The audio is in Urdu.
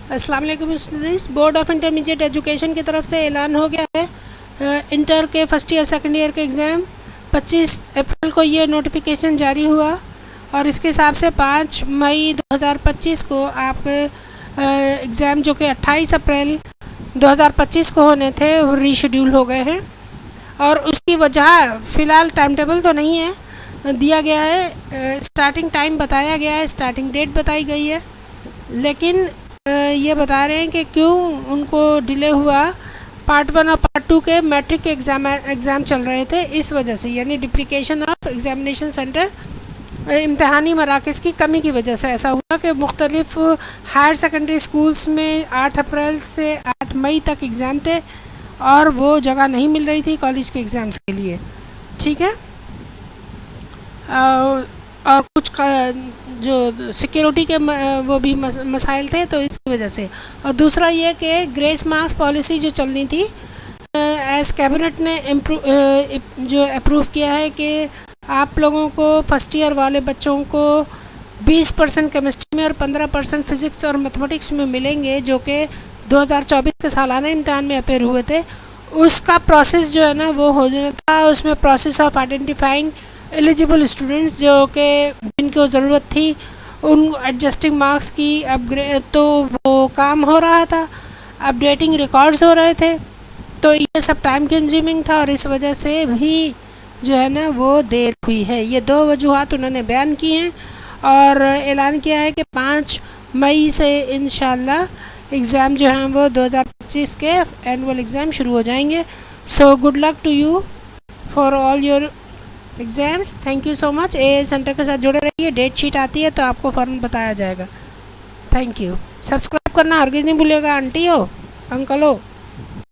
السلام علیکم students, board of intermediate education کی طرف سے اعلان ہو گیا ہے انٹر کے فرسٹ ایئر سیکنڈ ایئر کے ایگزام 25 اپریل کو یہ نوٹیفیکیشن جاری ہوا، اور اس کے حساب سے 5 مئی 2025 کو آپ کے ایگزام جو کہ 28 اپریل 2025 کو ہونے تھے وہ ری شیڈیول ہو گئے ہیں۔ اور اس کی وجہ فی الحال ٹائم ٹیبل تو نہیں ہے دیا گیا ہے، اسٹارٹنگ ٹائم بتایا گیا ہے، اسٹارٹنگ ڈیٹ بتائی گئی ہے، لیکن یہ بتا رہے ہیں کہ کیوں ان کو ڈیلے ہوا۔ پارٹ 1 اور پارٹ 2 کے میٹرک کے ایگزام چل رہے تھے، اس وجہ سے یعنی ڈپلیکیشن آف ایگزامینیشن سینٹر، امتحانی مراکز کی کمی کی وجہ سے ایسا ہوا کہ مختلف ہائر سیکنڈری اسکولس میں 8 اپریل سے 8 مئی تک ایگزام تھے، اور وہ جگہ نہیں مل رہی تھی کالج کے ایگزامس کے لیے، ٹھیک ہے۔ اور کچھ جو سیکیورٹی کے وہ بھی مسائل تھے، تو اس کی وجہ سے۔ اور دوسرا یہ کہ گریس مارکس پالیسی جو چلنی تھی، ایز کیبنٹ نے جو اپروو کیا ہے کہ آپ لوگوں کو فرسٹ ایئر والے بچوں کو 20% کیمسٹری میں اور 15% فزکس اور میتھمیٹکس میں ملیں گے، جو کہ 2024 کے سالانہ امتحان میں اپیئر ہوئے تھے۔ اس کا پروسیس جو ہے نا وہ ہو جانا تھا، اس میں process of identifying eligible students جو کہ جن کو ضرورت تھی ان ایڈجسٹنگ مارکس کی اپگریڈ، تو وہ کام ہو رہا تھا، اپڈیٹنگ ریکارڈز ہو رہے تھے، تو یہ سب ٹائم کنزیومنگ تھا، اور اس وجہ سے بھی جو ہے نا وہ دیر ہوئی ہے۔ یہ 2 وجوہات انہوں نے بیان کی ہیں، اور اعلان کیا ہے کہ 5 مئی سے انشاءاللہ ایگزام جو ہیں وہ 2025 کے اینول ایگزام شروع ہو جائیں گے۔ So good luck to you for all your exams, thank you so much. اے سینٹر کے ساتھ جڑے رہیے، ڈیٹ شیٹ آتی ہے تو آپ کو فوراً بتایا جائے گا۔ Thank you. سبسکرائب کرنا ہرگز نہیں بھولے گا، آنٹی ہو انکل ہو۔